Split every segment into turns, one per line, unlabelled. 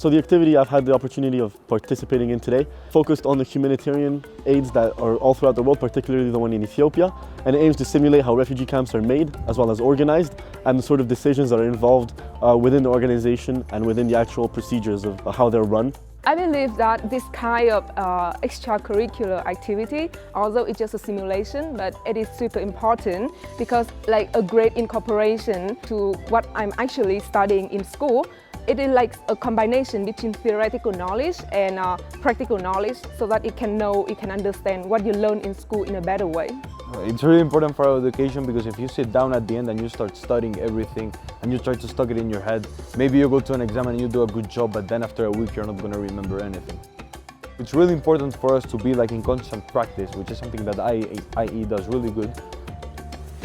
So the activity I've had the opportunity of participating in today focused on the humanitarian aids that are all throughout the world, particularly the one in Ethiopia, and it aims to simulate how refugee camps are made as well as organized and the sort of decisions that are involved within the organization and within the actual procedures of how they're run.
I believe that this kind of extracurricular activity, although it's just a simulation, but it is super important because like a great incorporation to what I'm actually studying in school. It is like a combination between theoretical knowledge and practical knowledge so that it can understand what you learn in school in a better way.
It's really important for our education because if you sit down at the end and you start studying everything and you try to stuck it in your head, maybe you go to an exam and you do a good job, but then after a week you're not going to remember anything. It's really important for us to be like in constant practice, which is something that IE does really good.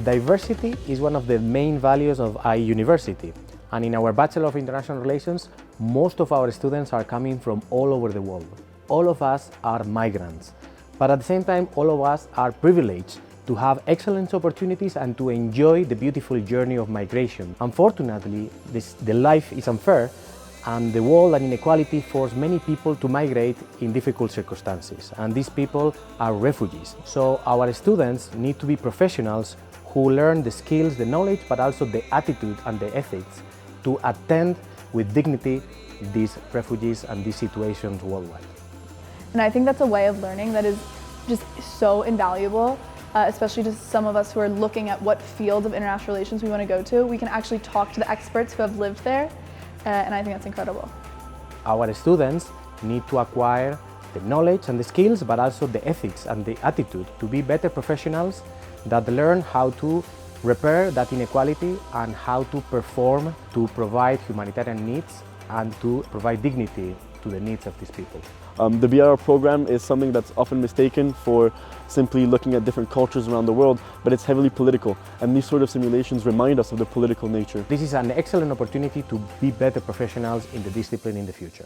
Diversity is one of the main values of IE University. And in our Bachelor of International Relations, most of our students are coming from all over the world. All of us are migrants, but at the same time, all of us are privileged to have excellent opportunities and to enjoy the beautiful journey of migration. Unfortunately, the life is unfair, and the war and inequality force many people to migrate in difficult circumstances, and these people are refugees. So our students need to be professionals who learn the skills, the knowledge, but also the attitude and the ethics to attend with dignity these refugees and these situations worldwide.
And I think that's a way of learning that is just so invaluable, especially to some of us who are looking at what field of international relations we want to go to. We can actually talk to the experts who have lived there, and I think that's incredible.
Our students need to acquire the knowledge and the skills, but also the ethics and the attitude to be better professionals that learn how to repair that inequality and how to perform to provide humanitarian needs and to provide dignity to the needs of these people.
The BRR program is something that's often mistaken for simply looking at different cultures around the world, but it's heavily political, and these sort of simulations remind us of the political nature.
This is an excellent opportunity to be better professionals in the discipline in the future.